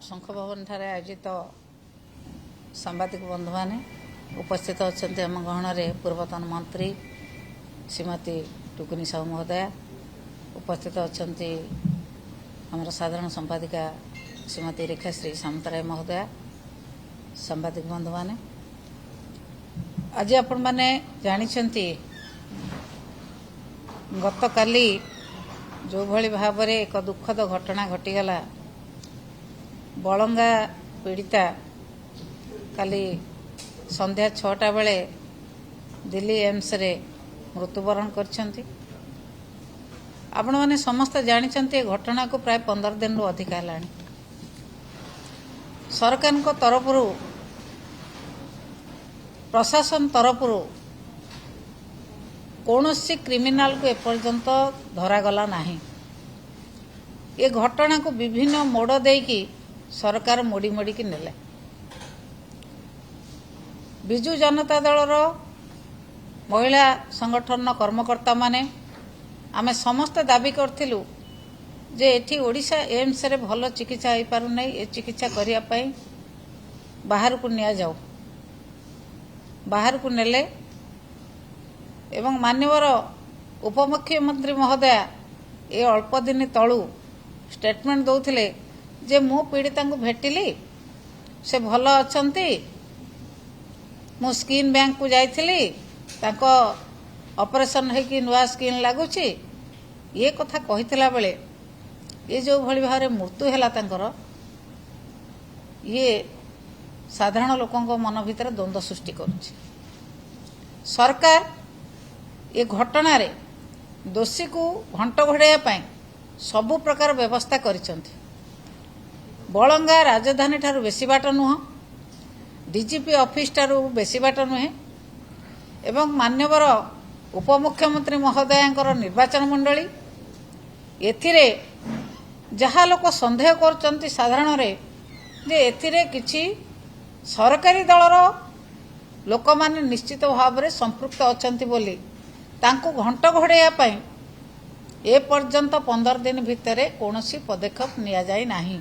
शंख भवन ठारे आयोजित सांबादिक बंधु मैंने उपस्थित अच्छा आम गहन में पूर्वतन मंत्री श्रीमती टुकुनी साहू महोदया उपस्थित अच्छा आम साधारण संपादिका श्रीमती रेखाश्री सामंतराय महोदया सांबादिक बंधु मैंने आज आपण मैंने जानी गत काली जो भली भाव में एक दुखद घटना घटीगला बलंगा पीड़िता काली संध्या 6टा बेले दिल्ली एम्स रे मृत्युवरण करछंती। आपण माने समस्त जानिछंती घटना को प्राय 15 दिन रु अधिक हलाणी। सरकार को तरफरु प्रशासन तरफरु कौनसी क्रिमिनाल को एपर्यंत धरागला नाही। ये घटना को विभिन्न मोड़ देकी सरकार मोड़ी मोड़ी की नेले। बिजु जनता दल महिला संगठन कर्मकर्ता माने आमे समस्त दाबी करथिलु जे एठी ओडिशा एम्स रे भलो चिकित्सा होई पारु नै। ए चिकित्सा करिया पई बाहर को निया जाऊ। बाहर को नेले एवं माननीय उपमुख्यमंत्री महोदया ए अल्प दिन तलू स्टेटमेंट दौथिले जे मु पीड़िता को भेटिली से भल अछंती। मु स्किन बैंक को जाइथिली ताको ऑपरेशन है कि नुआ स्किन लागुची ये कथा कहितला बेले ये जो भली भाव मृत्यु हैला तांकर ये साधारण लोकंक मन भितर द्वंद्व सृष्टि करुछि। सरकार ये घटना रे दोषी को घंट घोड़ाइया पाई सबु प्रकार व्यवस्था करिसंती। बलंगा राजधानी ठारू बेसी बाट नुह, डीजीपी ऑफिस ठारू बेसी बाट नुहे एवं मान्यवर उपमुख्यमंत्री महोदयांकर निर्वाचन मंडली एथिरे जहा लोक संदेह करचंती साधारण रे जे एथिरे किछि सरकारी दलर लोक माने निश्चित भाव में संपृक्त अछंती बोली तांको घंट घोड़ाइया पाई ए पर्यंत 15 दिन भितरे कौनसी पदक्षेप निया जाई नाही।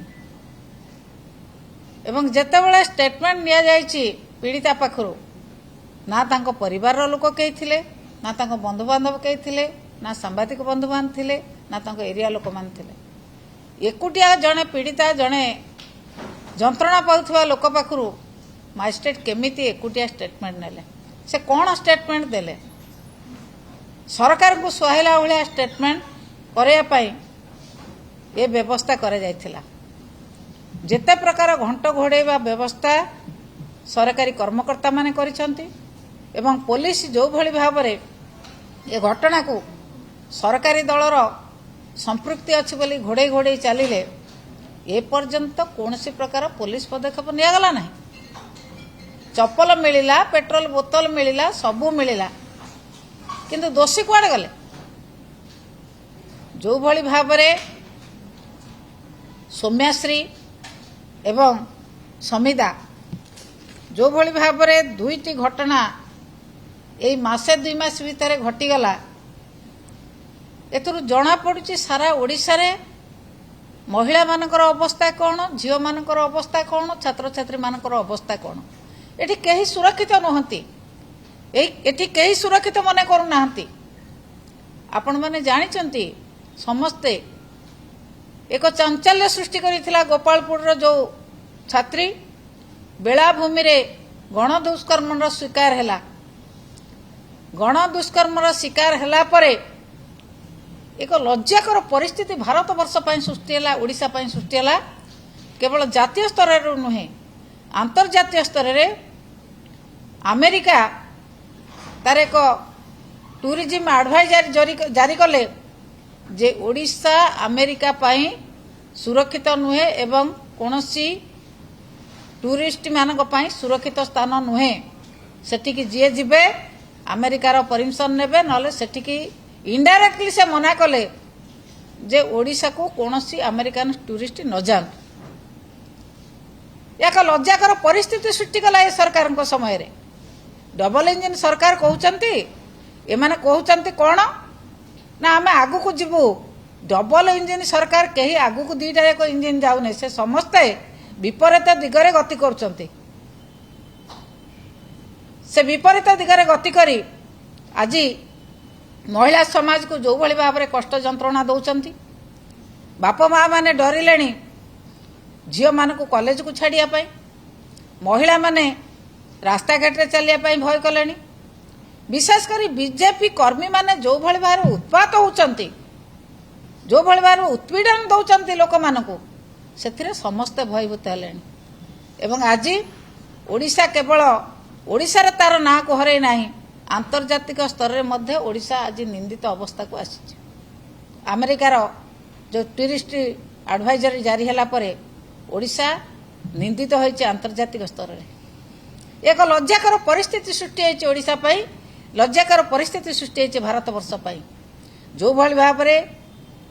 एवं जेतेबेले स्टेटमेंट निया जायछि पीड़िता पाखरु ना तांको परिवार लोक कई थिले ना तांको बंधु बांधव कई थिले ना सांबादिक बंधु मान थिले ना तांको एरिया लोक मान थिले। एकुटिया जने पीड़िता जने जंत्रणा पाउथवा लोक पाखरु मजिस्ट्रेट केमिति एकुटिया स्टेटमेंट नेले से कौन स्टेटमेंट देले। सरकार को सुहाइला भलिया स्टेटमेंट करिया पाई ये व्यवस्था करे जायथिला। जेते प्रकार घंट घोड़ाइबा व्यवस्था सरकारी कर्मकर्ता माने करिसंती एवं पुलिस जो भली भाव में ये घटना को सरकारी दलर संपृक्ति अच्छी बोली घोड़े घोड़े चलिले ए पर्यंत कौनसी प्रकार पुलिस पदक्षेप नियागला नहीं। चप्पल मिलिला, पेट्रोल बोतल मिलिला, सबू मिलिला किंतु दोषी कुआडे गले। जो भली भाव में सौम्याश्री एवं समिदा जो भली भाव में दुईटी घटना यही मासे 2 मास भितर घटीगला एथुरु जना पड़ुछि सारा ओडिशा रे महिला मानकर अवस्था कौन, झील मानकर अवस्था कौन, छात्र छात्री मानकर अवस्था कौन। एठी केही सुरक्षित नहंती, एठी केही सुरक्षित मने करू नाहंती। आपण माने जानिचंती समस्ते एक चांचल्य सृष्टि करिथिला गोपालपुर जो छात्री बेलाभूमि रे गण दुष्कर्म शिकार हैला। गण दुष्कर्म शिकार हैला परे एक लज्जाकर परिस्थिति भारत वर्ष पई सृष्टि हैला, ओडिशा पई सृष्टि हैला। केवल जातीय स्तर रे नुहे अंतर्जातीय स्तर रे अमेरिका तार एक टूरिज्म एडवाइजरी जारी कले जे ओडिशा अमेरिका पाई सुरक्षित नुहे एवं कौनसी टूरिस्ट मानक पाई सुरक्षित स्थान नुहे। सेठिकी जीए जिबे अमेरिकार परमिशन नेबे नले सेठिकी इनडायरेक्टली से मना कले जे ओडिशा को कौनसी अमेरिकन टूरिस्ट न जान। एक लज्जाकर परिस्थिति सृष्टि कला ए सरकार को समय रे। डबल इंजिन सरकार कहउचंती एमाने कहउचंती कोन ना आमे आगु को जिबु डबल इंजिन सरकार कहीं आगु को 2टा इंजिन जाऊने से समस्ते विपरीत दिगरे गति करुचंती। से विपरीत दिगरे गति करी आज महिला समाज को जो भली भाव में कष्ट जंत्रणा दौरान बाप माँ माने डरिले झील मान को कॉलेज को छाड़िया महिला माने रास्ता घाट रे चलिया भय कले। विशेषकर बीजेपी कर्मी माने जो भली भाव उत्पात होती जो भली भाव उत्पीड़न दौरान लोक मान से समस्ते भयभूत हेले। आज ओडिशा केवल ओडिशा तार ना को हरई ना आंतर्जातिक स्तर में ओडिशा आज निंदित अवस्था को आसी। अमेरिकार जो टूरिस्ट एडवाइजरी जारी है ओडिशा निंदित होइछि आंतर्जातिक स्तर में। एक लज्जाकर परिस्थिति सृष्टि होइछि ओडिशा पई, लज्जाकर परिस्थिति सृष्टि होइछि भारत वर्ष पई। जो भली भाव में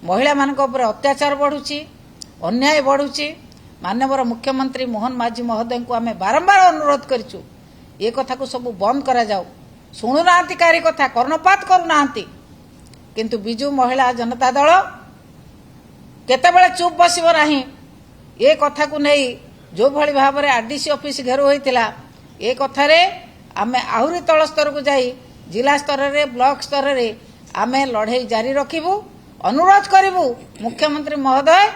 महिला मान अत्याचार बढ़ुछि, अन्याय बढ़ुछि, माननीय मुख्यमंत्री मोहन माझी महोदय को आम बारंबार अनुरोध करिछु ये कथा को सब बंद करा जाऊ। शुणुना कारी कथा कर्णपात करूना, किंतु बिजु महिला जनता दल केतेबेले चुप बसिब नाही। ये कथा को नहीं जो भली भाव में आरडीसी ऑफिस घेरू होइतिला ए कथारे आमे आहुरी तल स्तर को जाई जिला स्तर रे ब्लॉक स्तर रे आमे लड़ाई जारी रखिबू। अनुरोध करिबू मुख्यमंत्री महोदय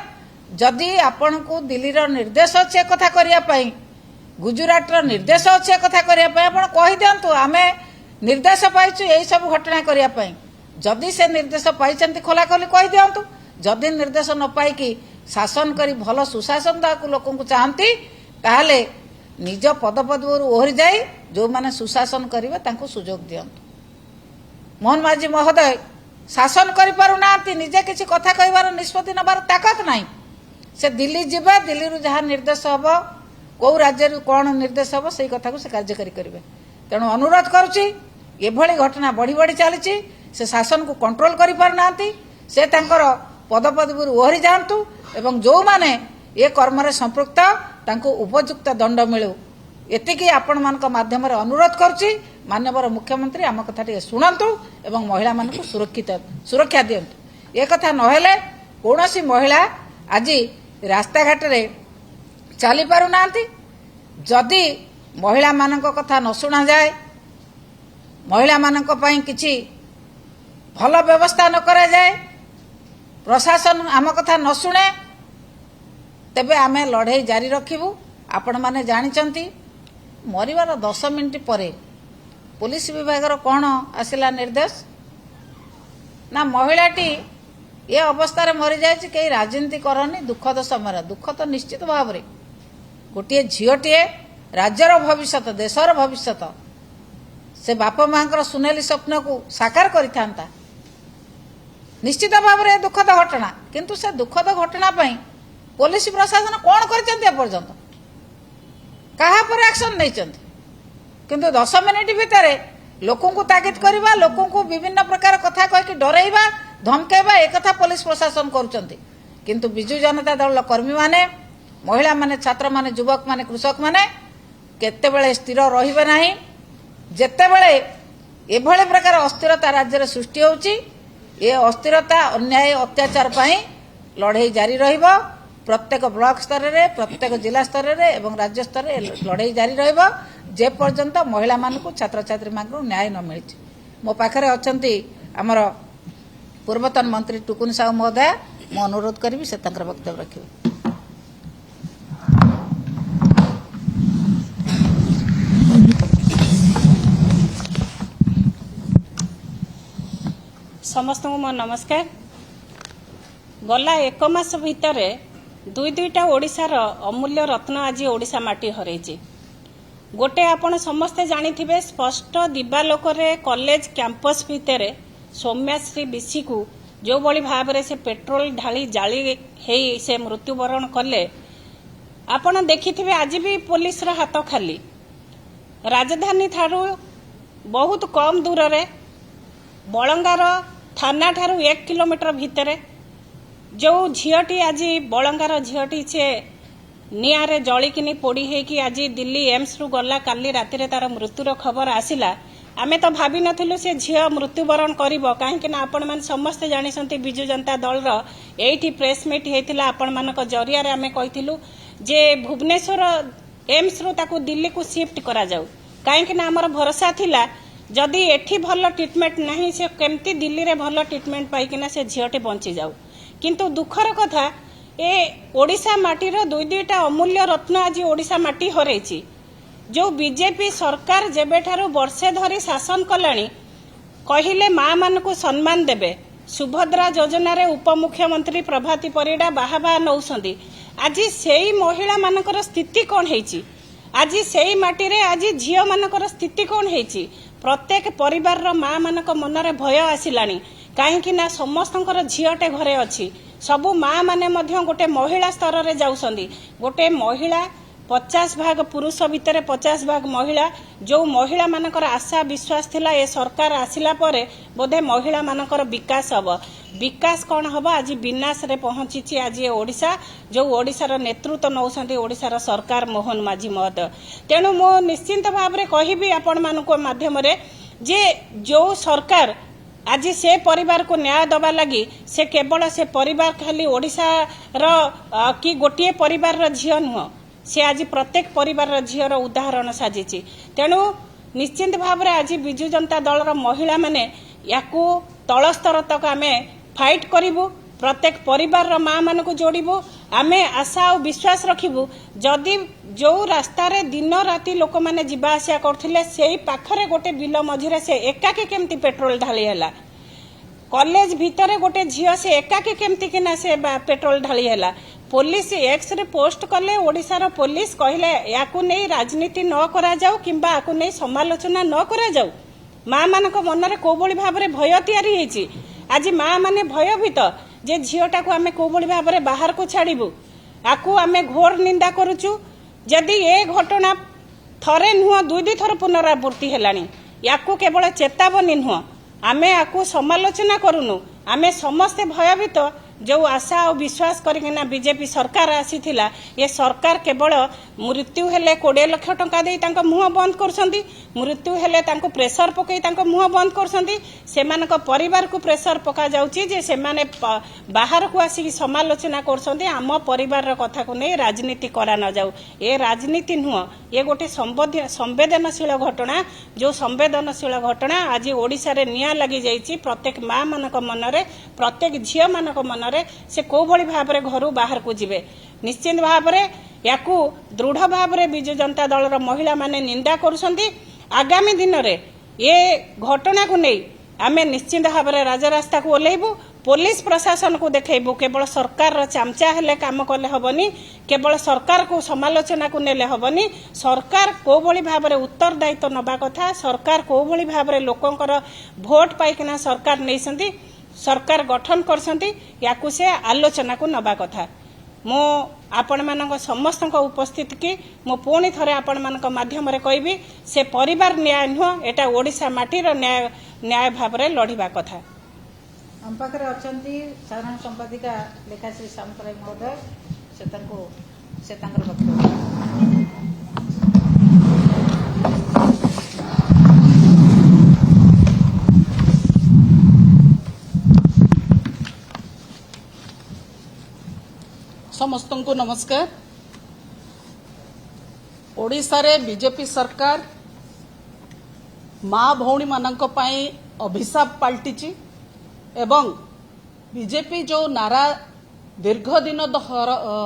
जदि आपण को दिल्ली रो निर्देश अच्छे कथा करिया पई, गुजरात रो निर्देश अच्छे कथा करिया पई आपण कहि दियंतु आमे निर्देश पाइछु एई सब घटना करिया पई। जदि से निर्देश पाइछंती खोला खोली कहि दियंतु। जदि निर्देश न पाई कि शासन करी भल सुशासन दाकू लोक को चाहती ताहले निज पदपदवर ओहरी जाई जो माने सुशासन करिवे तांको सुजोग दियंतु। मोहन माझी महोदय शासन करि पारु नांती, निजे किछि कथा कहिबार निष्पत्ति नबार ताकत नाही। से दिल्ली जिबे, दिल्ली रु जहा निर्देश हबो, को राज्य रु कोन निर्देश हबो सेई कथा को से कार्यकारी करिवे। तेणु अनुरोध करूची एभली घटना बढ़ी बढ़ी चली से शासन को कंट्रोल करि पारु नांती, से तांकर पदपदवर ओहरी जातु एवं जो माने ये कर्म संपृक्त तांको उपयुक्त दंड मिलू एतिकी आपण मान माध्यम अनुरोध करुच्ची। माननीय मुख्यमंत्री आम कथा शुणु एवं महिला मान सुरक्षा दिंतु। ये कथा नहेले कौन सी महिला आज रास्ता घाट रे चली पारु नांती। जदि महिला मान कथा न शुणा जाए, महिला मान किछि भल व्यवस्था न करा जाए, प्रशासन आम कथा न शुणे, तेबे आमे लड़ाई जारी रखिबू। आपण माने जानिचंती मरिवार 10 मिनिट परे पुलिस विभाग कौन आसिला निर्देश ना महिलाटी ये अवस्था मरी जाए कई राजनीति करनी। दुखद समय दुख तो निश्चित भाव में गोटे झीटे राज्यर भविष्य देशर भविष्य से बाप माँ सुनेली स्वप्न को साकार करिथांता। निश्चित भाव में दुखद घटना, किंतु से दुखद घटना पई पुलिस प्रशासन कौन करपर्यंत कहा पर एक्शन नहीं, किंतु 10 मिनिट भितर लोकों को तागिद करवा, लोकों को विभिन्न प्रकार कथा कह डरइबा धमकेबा एक कथा पुलिस प्रशासन करुचंती। किंतु बिजु जनता दल कर्मी माने, महिला माने, छात्र माने, युवक माने, कृषक माने केतेबेले स्थिर रहिबे नाही। जेतेबेले एभले प्रकार अस्थिरता राज्य रे सृष्टि होउची, ये अस्थिरता अन्याय अत्याचार पई लड़ाई जारी रहिबो। प्रत्येक ब्लॉक स्तर रे, प्रत्येक जिला स्तर रे एवं राज्य स्तर रे लड़ाई जारी रहिबो जे पर्यंत महिला मान को छात्र छात्री मान को न्याय न मिली। मो पाखरे अछंती हमर पूर्वतन मंत्री टुकुन साहू महोदय, मो अनुरोध करी से तंकर वक्तव्य रखिबे। समस्त को मो नमस्कार। गला 1 मास भितर दुईटा ओडिशार अमूल्य रत्न आज ओडिशा माटी हरैछि। गोटे आपण समस्ते जानिथिबे स्पष्ट दिवालोकरे कॉलेज कैंपस भितर सौम्याश्री बिसी को जो बड़ी भाव से पेट्रोल ढाली जाली हेई से मृत्युवरण कले। आपण देखिथिबे आज भी पुलिस रो हाथ खाली। राजधानी ठारू बहुत कम दूर रे बलंगार थाना ठारू 1 किलोमीटर भितर जो झीटी आज बलंगार झीटी से निआरे जलिकिनी पोड़ी होगी आज दिल्ली एम्स रु गला काली राति रे तार मृत्युर खबर आसिला। आमे तो भाभी नथिलु से झील मृत्युवरण करिवो, काहेकि ना आपण मान समस्ते जानिसंती बिजु जनता दल रो एठी प्रेस मीट हेतिला। आपण मानक जरिया रे आमे कहिथिलु जे भुवनेश्वर एम्स रू ताकू दिल्ली को शिफ्ट करा जाऊ कहीं आमर भरोसा थिला जदि एठी भल ट्रिटमेंट नहीं से केमती दिल्ली रे भल ट्रिटमेंट पाइकिना से झीलटे बंची जाऊ किंतु दुखर कथा ए ओडिशा माटीर दुई दुईटा अमूल्य रत्न आज ओडिशा माटी हरैछि जो बीजेपी सरकार जेबेठारु वर्षे धरी शासन कलानी कहिले माँ मान को सम्मान देबे सुभद्रा योजना रे उपमुख्यमंत्री प्रभाती परिडा बाहा नौसंदी आज सेई महिला मानकर स्थिति कौन हेछि आज सेई माटी रे आज झियो मानकर स्थिति कौन हेछि प्रत्येक परिवार रो माँ मानक मनरे भय आसिलानी काहेकि ना समस्तंकर झियोटे घरे अछि सबु माँ माने मध्य गोटे महिला स्तर रे जाउसंदी गोटे महिला 50 भाग पुरुष भितर 50 भाग महिला जो महिला मानकर आशा विश्वास थिला ए सरकार आसिला परे बोधे महिला मानकर विकास हब विकास कौन हब आज विनाश रे पहुंची आज ओडिशा जो ओडिशार नेतृत्व नौसंती ओडिशार सरकार मोहन माझी महोदय तेणु मो निश्चिंत भाव रे कहिबी आपण मानको माध्यम रे जे जो सरकार आज से परिवार को न्याय दबा लगी से केवल से परिवार खाली ओडिशा रो कि गोटे परिवार रो झियो नुह से आज प्रत्येक परिवार झीर उदाहरण साजिची तेणु निश्चिंत भाव में आज विजु जनता दल महिला माने याकू तल स्तर तक आमे फाइट करिबु प्रत्येक परिवार माँ मान को जोड़बू आमे आशा और विश्वास रखिबु जदि जो रास्ता रे दिन राति लोक मैंने जीवा आसिया करथिले सेही पाखरे गोटे बिल मझिरे से एकाकी केमती पेट्रोल ढाली हैला कॉलेज भितर गोटे झील से एकाकी केमती किना से पेट्रोल ढाली हैला पुलिस एक्स रे पोस्ट कले ओडिशार पुलिस कहले याकू नहीं राजनीति न करा जाऊ किंबा याकू नहीं समालोचना न करा जाऊ माँ मानक मनरे कोबोली भाव रे भय तैयारी हेछि आज माँ माने भयभीत जे झीलटा को आमे कोबोली भाव रे बाहर को छाड़िबू याकू आमे घोर निंदा करूचु जदि ए घटना थरे नुह दुई दुई थर पुनरावृत्ति हेलानी याकू केवल चेतावनी नुह आमे याकू समालोचना करूनु आमे समस्ते भयभीत जो आशा और विश्वास करना बीजेपी सरकार आसीथिला ये सरकार केवल मृत्यु हेले 20 लाख टंका दे तांको मुह बंद करछंती मृत्यु हेले तांको प्रेशर पकई तांको मुह बंद करछंती सेमानक परिवार को प्रेशर पका जाउची जे सेमाने बाहर को आसी समालोचना करछंती आम परिवार कथा को नहीं राजनीति करा न जाऊ ए राजनीति नुह ये गोटे संवेदनशील घटना जो संवेदनशील घटना आज ओडिशा रे निया लगी जाइची प्रत्येक माँ मानक मनरे प्रत्येक झियो मानक मन से को भली भाव रे घरु बाहर को जिवे निश्चित भाव रे याकू दृढ़ भाव रे बिजु जनता दल रो महिला माने निंदा करूसंती आगामी दिन रे ये घटना को नहीं आमे निश्चित भाव रे राजरास्ता को ओलेबू पुलिस प्रशासन को देखैबू केवल सरकार रो चामचा हेले काम कले हबनी केवल सरकार को समालोचना को नेले हबनी सरकार को भली भाव रे उत्तरदायित्व नबा कथा सरकार को भली भाव रे लोकंकर भोट पाइकना सरकार नैसंती सरकार गठन करसंती याकू से आलोचना को नबा कथा मो आपण मानक समस्त उपस्थिति की मो पुणी थरे आपण मानक माध्यम रे कहबी से परिवार न्याय नुह एटा ओडिशा माटीर न्याय भाव रे लढिबा कथा हम पाखरे अछंती साधारण संपादिका लेखाश्री शांतराय महोदय से तांकर वक्तव्य समस्त को नमस्कार। ओडिशा रे बीजेपी सरकार माँ भौणी मानक पई अभिशाप पलटिची एवं बीजेपी जो नारा दीर्घ दिन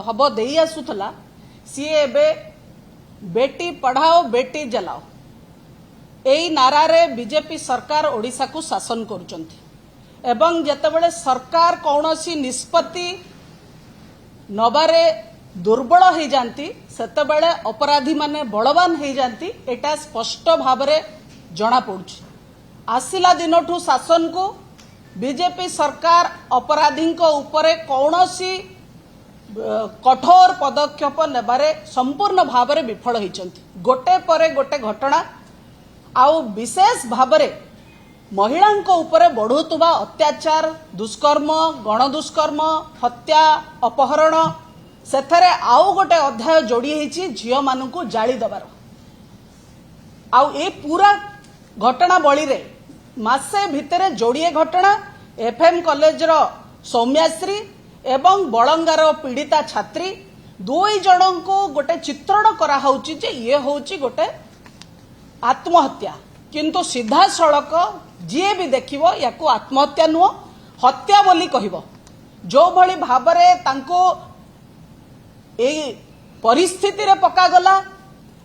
हब देई आसुथला सी एबे बेटी पढ़ाओ बेटी जलाओ एई नारा रे बीजेपी सरकार ओडिशा को शासन करुचंती एवं जेतेबेले सरकार कौनसी निष्पत्ति नबारे दुर्बल हो जाती सेतेबेले अपराधी माने बलवान हो जाती एटा स्पष्ट भाव रे जना पड़ुछि आसिला दिनठू शासन को बीजेपी सरकार अपराधी को उपरे कौनसी कठोर पदक्षेप नेबारे संपूर्ण भाव रे विफल होइचंती गोटे परे गोटे घटना आउ विशेष भाव रे महिलांको उपरे बढ़ुतुबा अत्याचार दुष्कर्म गणदुष्कर्म हत्या अपहरण सेथरे आउ गोटे अध्याय जोड़ी होइछि झियो मानकु जाली दबार आउ ए पूरा घटना बळी रे मासे भितरे जोड़िए घटना एफएम कॉलेज रो सौम्याश्री एवं बलंगार पीड़िता छात्री दुई जन को गोटे चित्रण करा होउची जे ये होउची गोटे आत्महत्या किंतु सीधा सड़क जी भी देखिबो याको आत्महत्या नुह हत्या बोली कहिबो जो भली भाबरे तांको ए परिस्थिति रे पका गला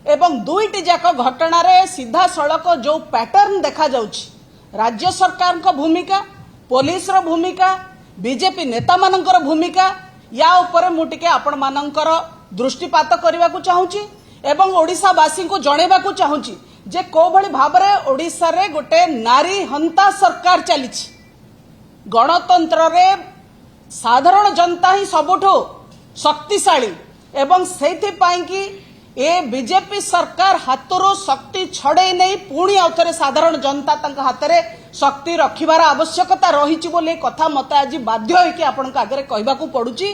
एवं दुईटी जाक घटना रे सीधा सड़क जो पैटर्न देखा जाउची राज्य सरकार को भूमिका पुलिस रो भूमिका बीजेपी नेता मानकर भूमिका या ऊपर मु टिके आपण मानकर दृष्टिपात करने को चाहूँगी एवं ओडिशावासी को जनइबा को चाहूँगी जे को भली भाबरे ओडिशा रे गोटे नारी हंता सरकार चली गणतंत्र रे साधारण जनता ही सबुठो शक्तिशाली एवं सेथिपाई कि ए बीजेपी सरकार हाथरू शक्ति छड़े नहीं पुणी आउथरे साधारण जनता तंक हाथरे शक्ति रखिबार आवश्यकता रही बोली कथा मत आज बाध्य होइकि आपनक आगे कहबाकू पड़ुची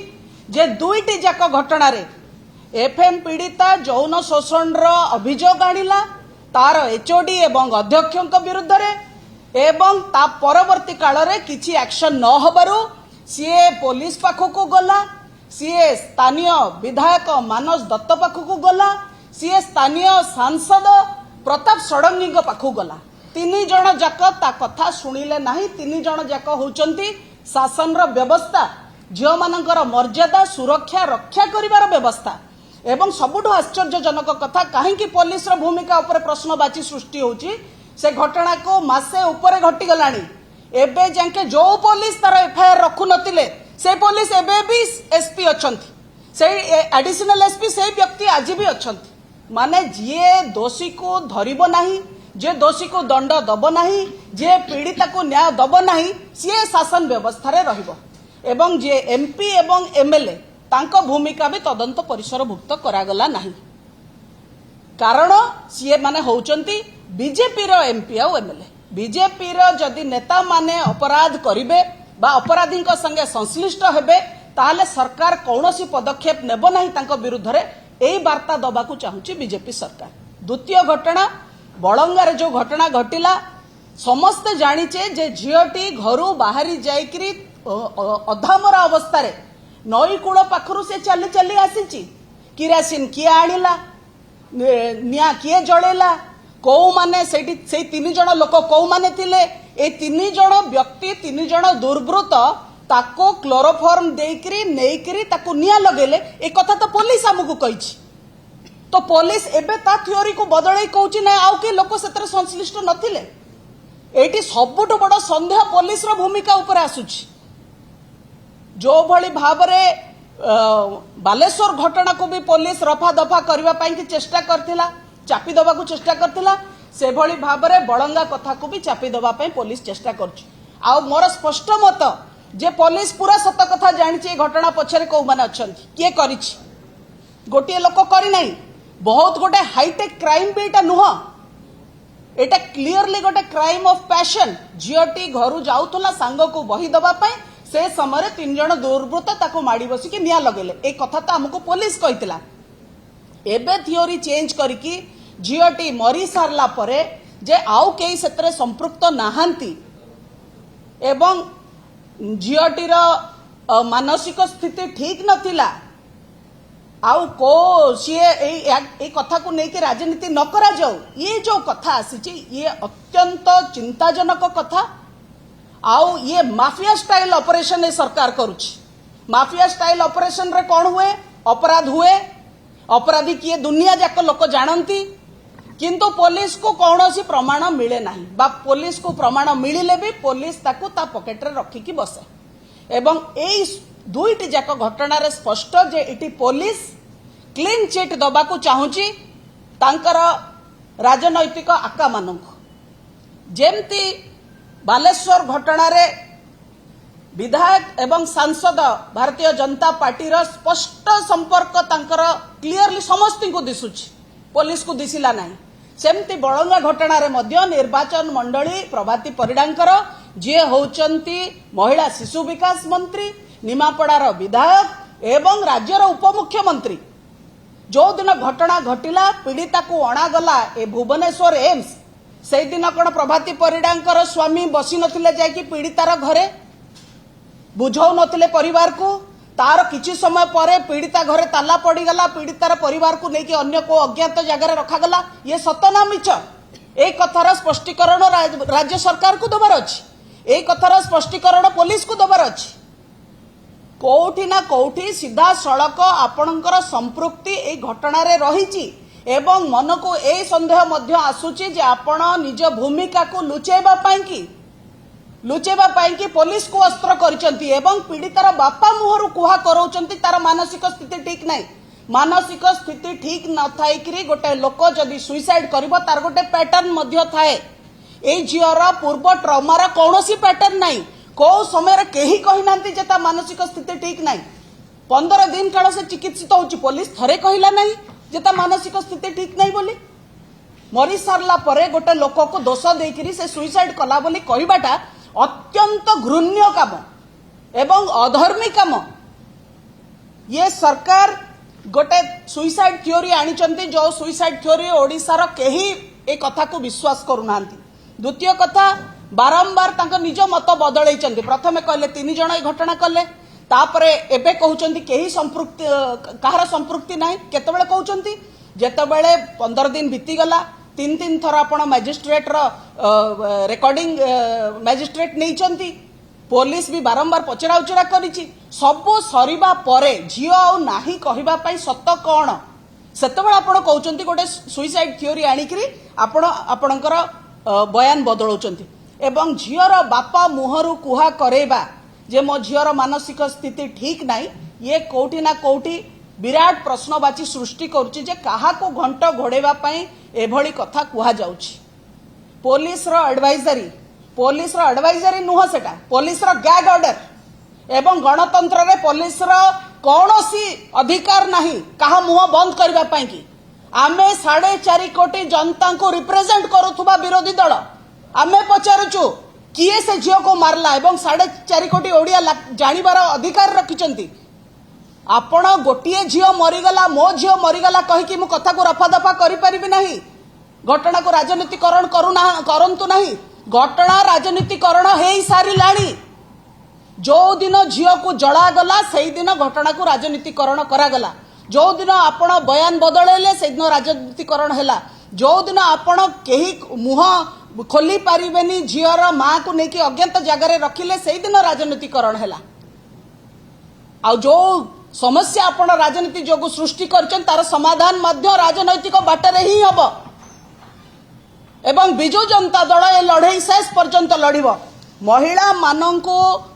जे दुईटी जाक घटना रे एफएम पीड़िता यौन शोषण रो अभियोग आनिला तार एचओडी एवं अध्यक्षक विरुद्ध रे एवं ता परवर्ती काल रे किछि एक्शन न होबारु सीए पुलिस पाखकू गला सीए स्थानीय विधायक मानस दत्त पाखकू गला सीए स्थानीय सांसद प्रताप षडंगी पाखकू गला तीन जन जाक ता कथा शुणिले नाही तीन जन जाक होउचंती शासन रो व्यवस्था झियो मानकर मर्यादा सुरक्षा रक्षा करिवार व्यवस्था एवं सबुठु आश्चर्यजनक कथा कहीं पुलिस रो भूमिका ऊपर प्रश्नवाची सृष्टि होउची से घटना को मासे ऊपर घटी गलानी एबे जाके जो पुलिस तार एफआईआर रखु नथिले से पुलिस एबे भी एसपी अछंती से एडिशनल एसपी से व्यक्ति आज भी अछंती माने जे दोषी को धरिबो नाही जे दोषी को दंड दब नाही जे पीड़िता को न्याय दब नाही सी शासन व्यवस्था रे रहिबो एवं जे एमपी एवं एमएलए तांको भूमिका भी तदंत परिसरभुक्त करागला नाही कारण सी माने होउचंती बीजेपी रो एमपी आ एमएलए बीजेपी रो जदि नेता माने अपराध करिवे बा अपराधी संगे संश्लिष्ट हेबे ताहले सरकार कौनसी पदक्षेप नेब नाही तांको विरुद्ध रे एई वार्ता दबाकू चाहूची बीजेपी सरकार। द्वितीय घटना बड़ंगार जो घटना घटिला समस्त जानिचे जे झियोटी घरू बाहरी जाइकरी अधामरा अवस्था रे नई कूल पाखरु से चली चली आसीची किरासिन किए आनिला निया किए जळेला कौ माने से तीन जन लोक कौ माने थिले ए तीन जन व्यक्ति तीन जन दुर्वृत्त ताको क्लोरोफॉर्म देकरी नेकरी ताको निया लगेले ए कथा तो पुलिस हमकु कहिछि तो पुलिस एबे ता थ्योरी को बदलै कहउछि ना आउ के लोक सेतर संश्लिष्ट नथिले एटी सबुठ बड़ संदेह पुलिस रो भूमिका ऊपर आसुछि जो भली भाबरे बालेश्वर घटना को भी पुलिस रफा दफा करबा पई कि चेष्टा करथिला चापी दबा को चेष्टा करथिला से भली भाबरे बड़ंगा कथा को भी चापी दबा पई पुलिस चेष्टा करछि आ मोर स्पष्ट मत जे पुलिस पूरा सत कथा जानिछि घटना पछरे को माने अछंती के करिछि गोटे लोक करि नाही बहुत गोटे हाईटेक क्राइम भी एटा नुह एटा क्लियरली गोटे क्राइम ऑफ पैशन झियोटी घरू जाउथला सांग को बही दबा पई से समय तीन जन दुर्वृत्त ताको माड़ी बसिकी निया लगेले ए कथा तो हमको पुलिस कहितला एबे थ्योरी चेंज करके झियोटी मरी सारला परे जे आउ केई सेतरे संपृक्त नाहांती एवं झियोटीर मानसिक स्थिति ठीक नथिला आउ को सीए ए कथा को लेकिन राजनीति न करा जाऊ ये जो कथा आसी ये अत्यंत चिंताजनक कथा आउ ये माफिया स्टाइल ऑपरेशन सरकार करुछि माफिया स्टाइल ऑपरेशन रे कौन हुए अपराध हुए अपराधी किए दुनिया जाक लोक जानती किंतु पुलिस को कौनसी प्रमाण मिले नहीं बा पुलिस को प्रमाण मिलिले भी पुलिस ताकू ता पॉकेट रे रखिकी बसे एवं एई दुईटी जाक घटना रे स्पष्ट जे इटी पुलिस क्लीन चिट दबा को चाहूची तांकर राजनैतिक आका मानक जेमती बालेश्वर घटना रे विधायक एवं सांसद भारतीय जनता पार्टी रो स्पष्ट संपर्क तांकर क्लियरली समस्त को दिसुची पुलिस को दिसिला नहीं सेमती बड़ंगा घटना रे मध्य निर्वाचन मंडली प्रभाती परिडांकर जे होचंती महिला शिशु विकास मंत्री निमापड़ार विधायक एवं राज्यर उपमुख्यमंत्री जो दिन घटना घटिला पीड़िता को अणागला ए भुवनेश्वर एम्स से दिन कौन प्रभाती परिडांकर स्वामी बसी नथिले जायकि पीड़ितार घरे बुझाऊ नथिले परिवार को तार किछि समय पर पीड़िता घरे ताला पड़गला पीड़ितार परिवार को लेकिन अन्य को अज्ञात जगह रखागला ये सत ना मिछ ए कथार स्पष्टीकरण राज्य सरकार को दबार अच्छी ए कथार स्पष्टीकरण पुलिस को दबार अच्छी कोठी ना कोठी सीधा सड़क आपणकर संपृक्ति ए घटना रे रही एवं मन को ए संदेह मध्य आसुची जे आपण निज भूमिका को लुचेबा पाई कि पुलिस को अस्त्र करिसंती एवं पीड़ितार बापा मुहरु कुहा करौचंती तार मानसिक स्थिति ठीक नाही मानसिक स्थिति ठीक न थाई कि गोटे लोक जदि सुइसाइड करिवो तार गोटे पैटर्न मध्य थाए ए झियर पूर्व ट्रॉमार कौनसी पैटर्न नाही को समय केही कहि नांती जे ता मानसिक स्थिति ठीक नाही 15 दिन काल से चिकित्सित होची पुलिस थरे कहिला नाही जे ता मानसिक स्थिति ठीक नाही बोली मरी सारला परे गोटे लोक को दोष देकिरी से सुइसाइड कला बोली कहिबाटा अत्यंत घृण्य काम एवं अधर्मी काम ये सरकार गोटे सुइसाइड थ्योरी आनिचंती जो सुइसाइड थ्योरी ओडिसार केही ए कथा को विश्वास करूनांती द्वितीय कथा बारंबार तांको निज मत बदलैचंती प्रथमे कहले 3 जण ए घटना कले तापरे एबे कहउचंती केही संपृक्ति कहार संपृक्ति नाही केतबेले कहउचंती जेतबेले 15 दिन बीती गला 3 थर आपण मैजिस्ट्रेट रो रेकॉर्डिंग मैजिस्ट्रेट नैचंती पुलिस भी बारंबार पचरा उचरा करिछि सबो सरीबा परे झियो आ नाही कहिबा पई सत्य कोन सेतबेले आपण कहउचंती गोटे सुइसाइड थ्योरी आनिकरी आपण आपणकर बयान बदलौचंती एवं झियर बापा मुहरु कुहा करेबा जे मो झियर मानसिक स्थिति ठीक नाही ये कोठी ना कोठी विराट प्रश्नवाची सृष्टि करुछि जे काहा को घंट घोड़ेबा पई एभली कथा कुहा जाउछि पुलिस रो एडवाइजरी नुह सेटा पुलिस रो गैग ऑर्डर एवं गणतंत्र रे पुलिस रो कौनसी अधिकार नाही काहा मुह बंद करबा पई कि आमे 4.5 कोटी जनता को रिप्रेजेंट करूथुबा विरोधी दल आमे पचारुछु किए से झियो को मारला एवं 4.5 कोटी ओडिया जानिबार अधिकार रखिचंती आपण गोटिए झियो मरीगला मो झियो मरीगला कहि कि मु कथा को रफा दफा करि परिबि नाही घटना को राजनीतिकरण करंतु नाही घटना राजनीतिकरण हेई सारिलाणी जो दिन झियो को जला गला सेई दिन घटना को राजनीतिकरण करा गला जो दिन आपण बयान बदलेले से दिन राजनीतिकरण हैला जो दिन आपण केही मुह खोली पारिबेनी झियर मां को नेकी अज्ञात जगह रखिले से दिन राजनीतिकरण हैला आ जो समस्या आपण राजनीति जोगु सृष्टि करछन तार समाधान मध्य राजनैतिक बाटरे ही हबो एवं बिजु जनता दल ए लड़ाई शेष पर्यंत लड़िबो महिला मानंको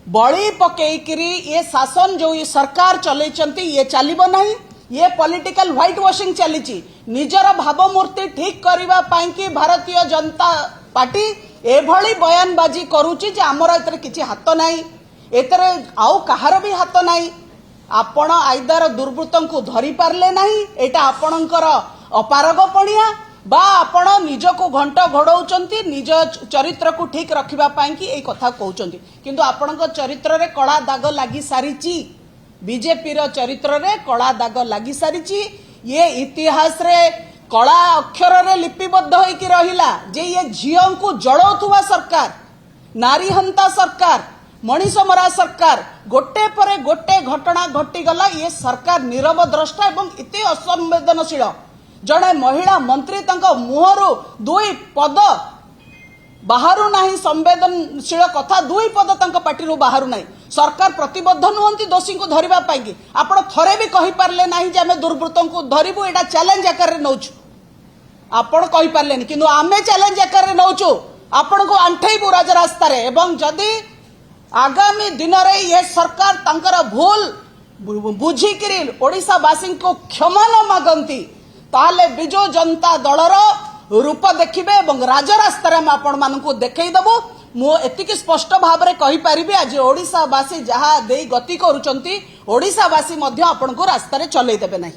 बळी पकेइकरी ये शासन जो ये सरकार चलैचंती ये चलिबो नाही ये पॉलिटिकल व्हाइट वॉशिंग चलीची निजर भावमूर्ति ठीक करिबा पाई कि भारतीय जनता पार्टी एभली बयानबाजी करूची जे हमर एतरे किछि हाथ नाही एतरे आउ कहार भी हाथ नाही आपण आइदर दुर्वृत्तों को धरी पारले नाही एटा आपणकर अपारगपणिया बा आपण निज को घंट घोड़ौचंती निज चरित्र को ठीक रखिबा पाई कि ए कथा कहउचंती किंतु आपणक चरित्र रे कला दाग लागि सारिची बीजेपी रो चरित्र रे कला दाग लागि सारिची ये इतिहास रे कला अक्षर रे लिपिबद्ध होई कि रहिला जे ये झियों को जळौथुवा सरकार नारी हंता सरकार मनीष मरा सरकार गोटे परे गोटे घटना घटी गला ये सरकार नीरव द्रष्टा एवं इति असंवेदनशील जड़े महिला मंत्री मुहरु 2 पद बाहरु नाही संवेदनशील कथा 2 पद पार्टी बाहरु नाही सरकार प्रतिबद्ध नुहंती दोषी को धरिबा पाई आपण थरे भी कहि पारले नाही जे आमे दुर्वृत्तों को धरिबु एटा चैलेंज आकार रे नउछु आपण कहि पारलेनी किंतु आमे चैलेंज आकार रे नउछु आपण को अंठेबु राज रास्ता रे एवं जदी आगामी दिन रे ये सरकार तांकर भूल बुझिकरी ओडिसा वासी को क्षमा न मागंती ताले बिजु जनता दलर रूप देखिबे एवं राजरास्तार हम आपण मानकु देखै दबो मु एतिकी स्पष्ट भाव रे कहि परिबे आज ओडिसा वासी जहा देई गति करूचंती ओडिसा वासी मध्य आपण को रास्ता रे चलै देबे नाही।